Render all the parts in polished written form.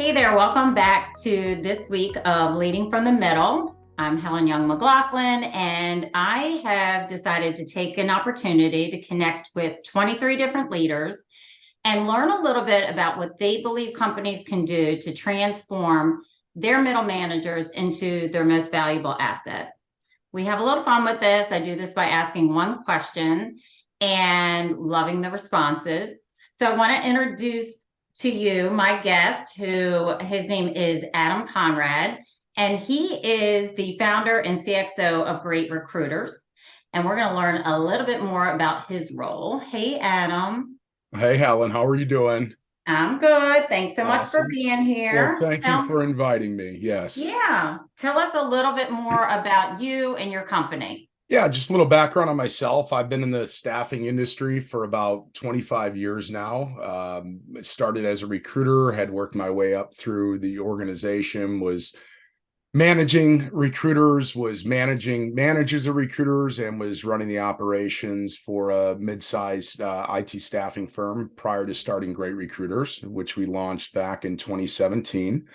Hey there, welcome back to this week of Leading from the Middle. I'm Helen Young-McLaughlin, and I have decided to take an opportunity to connect with 23 different leaders and learn a little bit about what they believe companies can do to transform their middle managers into their most valuable asset. We have a little fun with this. I do this by asking one question and loving the responses. So I want to introduce to you my guest, who his name is Adam Conrad, and he is the founder and CXO of Great Recruiters. And we're going to learn a little bit more about his role. Hey, Adam. Hey, Helen, how are you doing? I'm good. Thanks so much for Awesome. being Well, here. thank you for inviting me. Yes. Yeah, tell us a little bit more about you and your company. Yeah, just a little background on myself. I've been in the staffing industry for about 25 years now. Started as a recruiter, had worked my way up through the organization, was managing recruiters, was managing managers of recruiters, and was running the operations for a mid-sized IT staffing firm prior to starting Great Recruiters, which we launched back in 2017.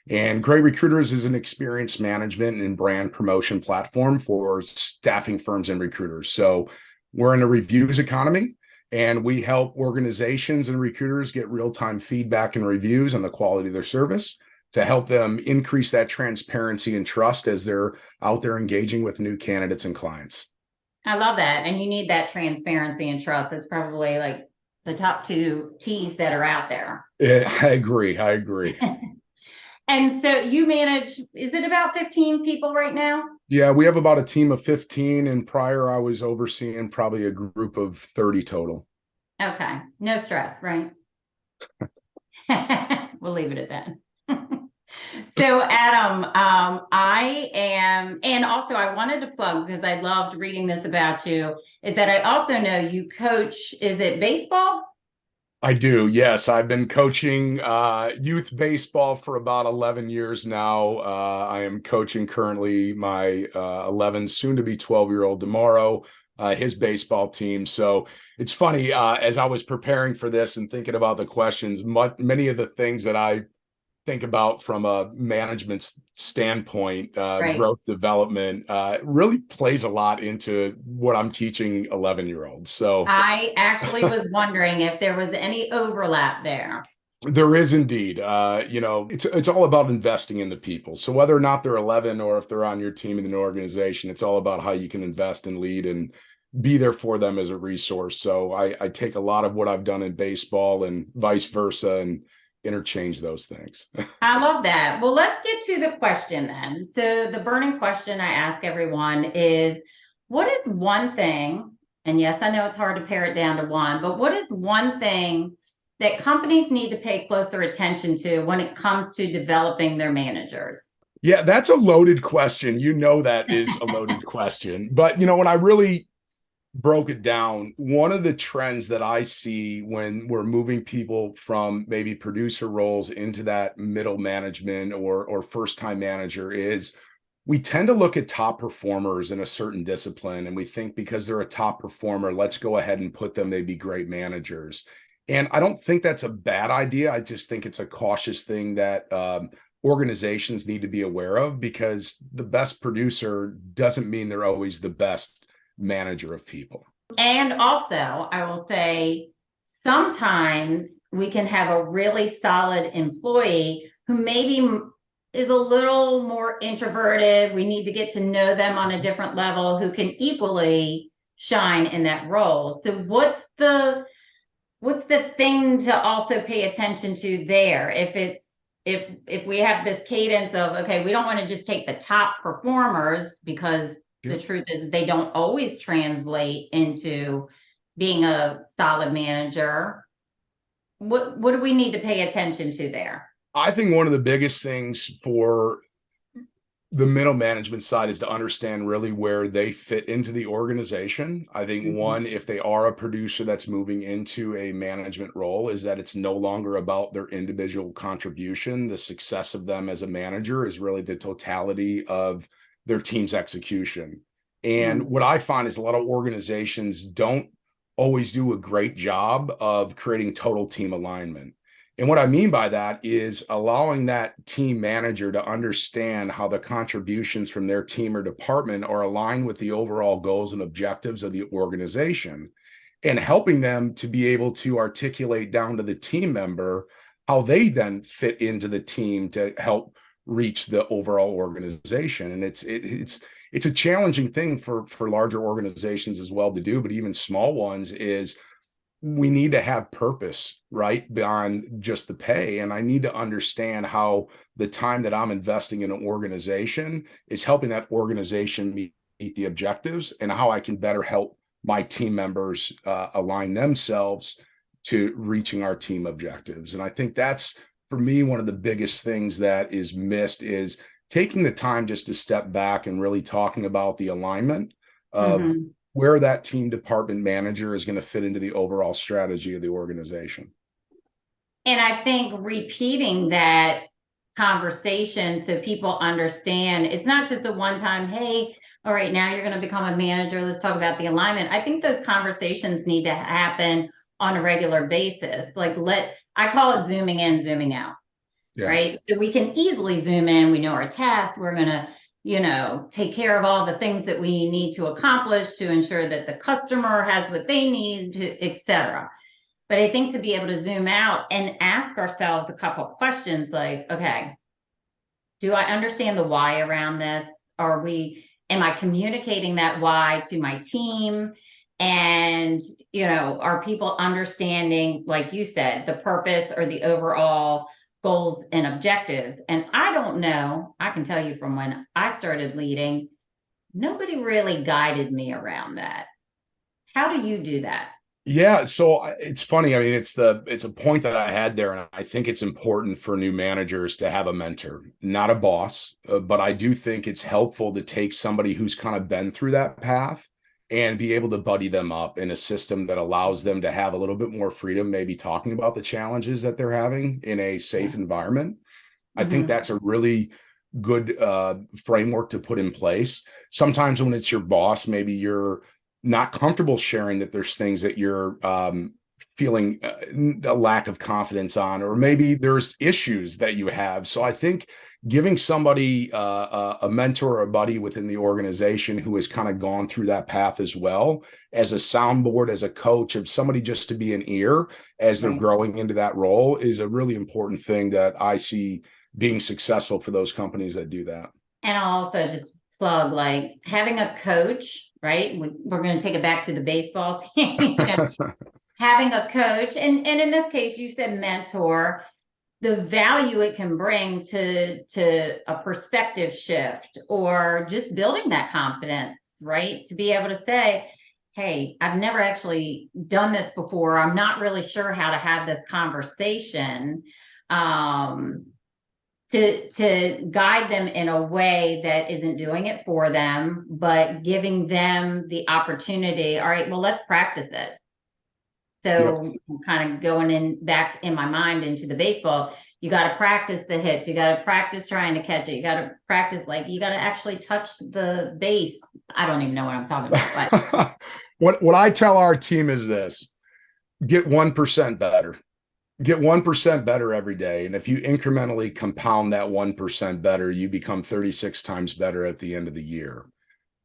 And Great Recruiters is an experience management and brand promotion platform for staffing firms and recruiters. So we're in a reviews economy, and we help organizations and recruiters get real-time feedback and reviews on the quality of their service to help them increase that transparency and trust as they're out there engaging with new candidates and clients. I love that. And you need that transparency and trust. It's probably like the top two T's that are out there. I agree. I agree. And so you manage, is it about 15 people right now? Yeah, we have about a team of 15, and prior I was overseeing probably a group of 30 total. Okay. No stress, right? We'll leave it at that. So, Adam, I am, and also I wanted to plug because I loved reading this about you, is that I also know you coach, is it baseball? I do. Yes. I've been coaching youth baseball for about 11 years now. I am coaching currently my 11, soon to be 12-year-old tomorrow, his baseball team. So it's funny, as I was preparing for this and thinking about the questions, many of the things that I think about from a management standpoint, Right. growth development, really plays a lot into what I'm teaching 11-year-olds. So I actually was wondering if there was any overlap there. there is indeed. It's all about investing in the people. So whether or not they're 11 or if they're on your team in an organization, it's all about how you can invest and lead and be there for them as a resource. So I take a lot of what I've done in baseball and vice versa and interchange those things. I love that. Well, let's get to the question then. So, the burning question I ask everyone is, what is one thing, and yes, I know it's hard to pare it down to one, but what is one thing that companies need to pay closer attention to when it comes to developing their managers? Yeah, that's a loaded question. You know that is a loaded question. But when I really broke it down, one of the trends that I see when we're moving people from maybe producer roles into that middle management or first time manager is we tend to look at top performers in a certain discipline and we think because they're a top performer, let's go ahead and put them, they'd be great managers. And I don't think that's a bad idea. I just think it's a cautious thing that organizations need to be aware of, because the best producer doesn't mean they're always the best manager of people. And also, I will say, sometimes we can have a really solid employee who maybe is a little more introverted. We need to get to know them on a different level, who can equally shine in that role. So what's the thing to also pay attention to there? If we have this cadence of, okay, we don't want to just take the top performers, because the truth is they don't always translate into being a solid manager. What do we need to pay attention to there? I think one of the biggest things for the middle management side is to understand really where they fit into the organization. I think Mhm. one, if they are a producer that's moving into a management role, is that it's no longer about their individual contribution. The success of them as a manager is really the totality of their team's execution. And Mm. what I find is a lot of organizations don't always do a great job of creating total team alignment. And what I mean by that is allowing that team manager to understand how the contributions from their team or department are aligned with the overall goals and objectives of the organization, and helping them to be able to articulate down to the team member how they then fit into the team to help reach the overall organization. And it's a challenging thing for larger organizations as well to do, but even small ones is we need to have purpose, right? Beyond just the pay. And I need to understand how the time that I'm investing in an organization is helping that organization meet the objectives, and how I can better help my team members align themselves to reaching our team objectives. And I think that's, for me, one of the biggest things that is missed is taking the time just to step back and really talking about the alignment of where that team department manager is going to fit into the overall strategy of the organization. And I think repeating that conversation so people understand it's not just a one-time, hey, all right, now you're going to become a manager, let's talk about the alignment. I think those conversations need to happen on a regular basis. Like, I call it zooming in, zooming out. Yeah. Right? So we can easily zoom in, we know our tasks, we're going to, take care of all the things that we need to accomplish to ensure that the customer has what they need, et cetera. But I think to be able to zoom out and ask ourselves a couple of questions like, okay, do I understand the why around this? Am I communicating that why to my team? And, are people understanding, like you said, the purpose or the overall goals and objectives? And I don't know, I can tell you from when I started leading, nobody really guided me around that. How do you do that? Yeah, so it's funny. I mean, it's a point that I had there, and I think it's important for new managers to have a mentor, not a boss, but I do think it's helpful to take somebody who's kind of been through that path and be able to buddy them up in a system that allows them to have a little bit more freedom, maybe talking about the challenges that they're having in a safe environment. I think that's a really good framework to put in place. Sometimes when it's your boss, maybe you're not comfortable sharing that there's things that you're feeling a lack of confidence on, or maybe there's issues that you have. So I think giving somebody a mentor or a buddy within the organization who has kind of gone through that path as well, as a soundboard, as a coach, of somebody just to be an ear as they're growing into that role, is a really important thing that I see being successful for those companies that do that. And I'll also just plug, like, having a coach, right? We're going to take it back to the baseball team. Having a coach, and in this case, you said mentor, the value it can bring to a perspective shift, or just building that confidence, right? To be able to say, hey, I've never actually done this before. I'm not really sure how to have this conversation. To guide them in a way that isn't doing it for them, but giving them the opportunity. All right, well, let's practice it. So kind of going in back in my mind into the baseball, you got to practice the hits. You got to practice trying to catch it. You got to practice, like, you got to actually touch the base. I don't even know what I'm talking about. But what I tell our team is this: get 1% better. Get 1% better every day. And if you incrementally compound that 1% better, you become 36 times better at the end of the year.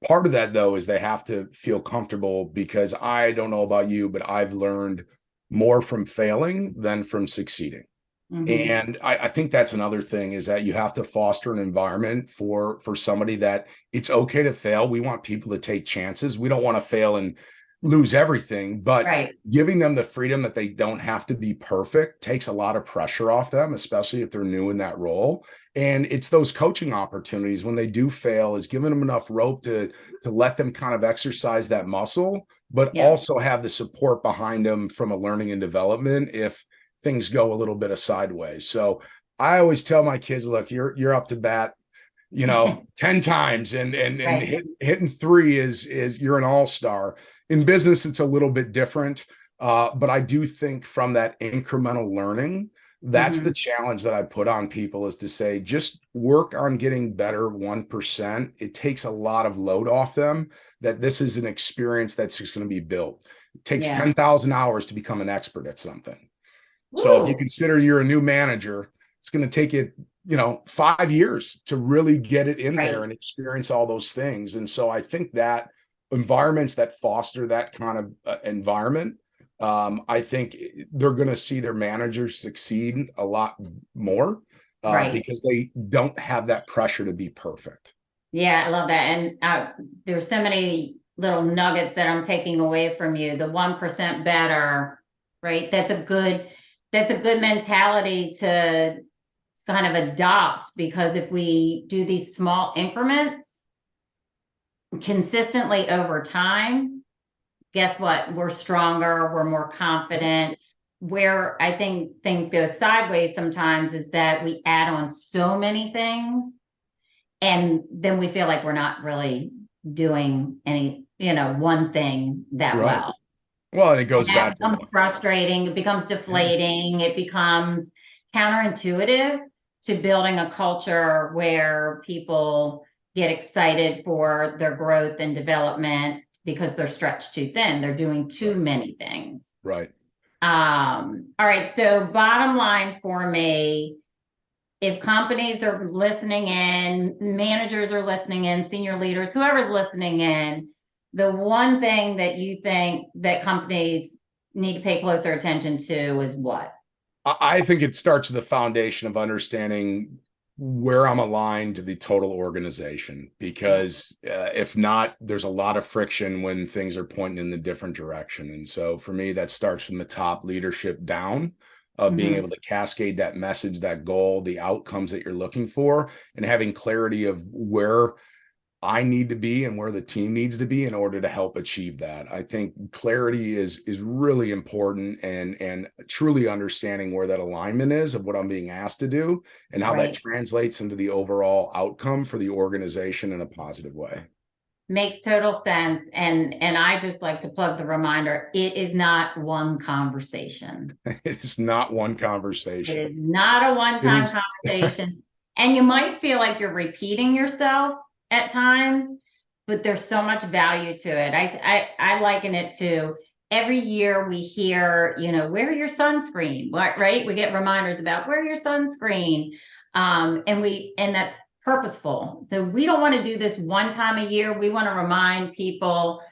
Part of that, though, is they have to feel comfortable, because I don't know about you, but I've learned more from failing than from succeeding. And I think that's another thing, is that you have to foster an environment for somebody that it's okay to fail. We want people to take chances. We don't want to fail and lose everything, but giving them the freedom that they don't have to be perfect takes a lot of pressure off them, especially if they're new in that role. And it's those coaching opportunities when they do fail, is giving them enough rope to let them kind of exercise that muscle, but also have the support behind them from a learning and development if things go a little bit of sideways. So I always tell my kids, look, you're up to bat, 10 times, and hitting 3 is you're an all-star. In business, it's a little bit different. But I do think from that incremental learning, that's the challenge that I put on people, is to say, just work on getting better 1%. It takes a lot of load off them, that this is an experience that's just going to be built. It takes 10,000 hours to become an expert at something. So if you Woo. consider you're a new manager, it's going to take you, 5 years to really get it in there Right. and experience all those things. And so I think that environments that foster that kind of environment, I think they're going to see their managers succeed a lot more Right. because they don't have that pressure to be perfect. Yeah, I love that. And there's so many little nuggets that I'm taking away from you. The 1% better, right? That's a good mentality to kind of adopt, because if we do these small increments consistently over time, guess what? We're stronger, we're more confident. Where I think things go sideways sometimes is that we add on so many things, and then we feel like we're not really doing any, one thing that Right. well. Well, and it And goes that back to, becomes frustrating, it becomes yeah, deflating, it becomes counterintuitive to building a culture where people get excited for their growth and development because they're stretched too thin. They're doing too right, many things. right. All right. So bottom line for me, if companies are listening in, managers are listening in, senior leaders, whoever's listening in, the one thing that you think that companies need to pay closer attention to is what? I think it starts with the foundation of understanding where I'm aligned to the total organization, because if not, there's a lot of friction when things are pointing in the different direction. And so for me, that starts from the top leadership down, of being Mm-hmm. able to cascade that message, that goal, the outcomes that you're looking for, and having clarity of where I need to be and where the team needs to be in order to help achieve that. I think clarity is really important, and truly understanding where that alignment is of what I'm being asked to do and how that Right. translates into the overall outcome for the organization in a positive way. Makes total sense. And I just like to plug the reminder, it is not one conversation. It is not one It conversation. is not a It one-time is conversation. And you might feel like you're repeating yourself at times, but there's so much value to it. I liken it to every year we hear, wear your sunscreen, right? We get reminders about wear your sunscreen. And that's purposeful. So we don't want to do this one time a year. We want to remind people,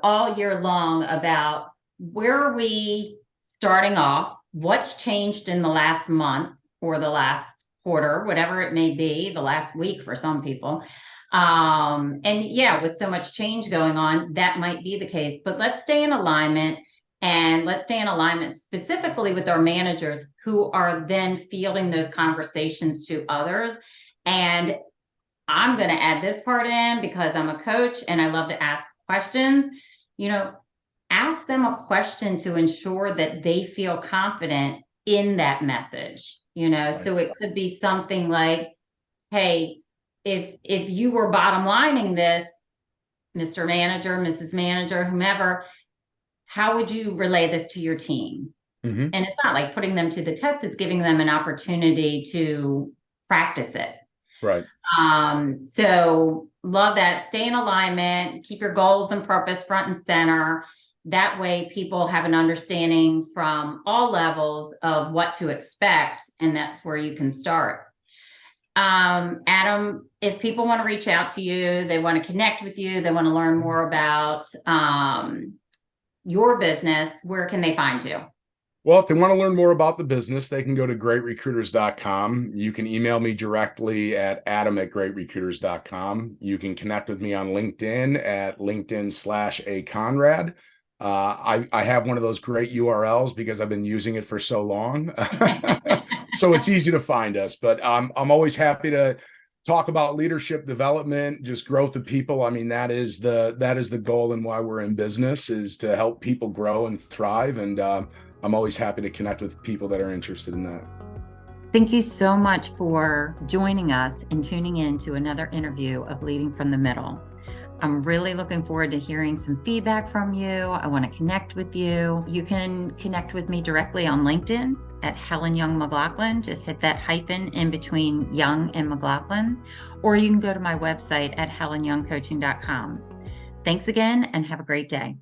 all year long about where are we starting off, what's changed in the last month or the last quarter, whatever it may be, the last week for some people. And yeah, with so much change going on, that might be the case, but let's stay in alignment, and let's stay in alignment specifically with our managers who are then fielding those conversations to others. And I'm going to add this part in because I'm a coach and I love to ask questions. You know, ask them a question to ensure that they feel confident in that message. right. So it could be something like, hey, if you were bottom lining this, Mr. Manager, Mrs. Manager, whomever, how would you relay this to your team? Mhm. And it's not like putting them to the test, it's giving them an opportunity to practice it. Right. So love that. Stay in alignment, keep your goals and purpose front and center. That way people have an understanding from all levels of what to expect, and that's where you can start. Adam, if people want to reach out to you, they want to connect with you, they want to learn more about your business, where can they find you? Well, if they want to learn more about the business, they can go to greatrecruiters.com. You can email me directly at adam@greatrecruiters.com. You can connect with me on LinkedIn at LinkedIn/a Conrad. I have one of those great URLs because I've been using it for so long. So it's easy to find us, but I'm always happy to talk about leadership development, just growth of people. I mean, that is the goal, and why we're in business, is to help people grow and thrive. And I'm always happy to connect with people that are interested in that. Thank you so much for joining us and tuning in to another interview of Leading from the Middle. I'm really looking forward to hearing some feedback from you. I want to connect with you. You can connect with me directly on LinkedIn at Helen Young-McLaughlin. Just hit that hyphen in between Young and McLaughlin, or you can go to my website at helenyoungcoaching.com. Thanks again and have a great day.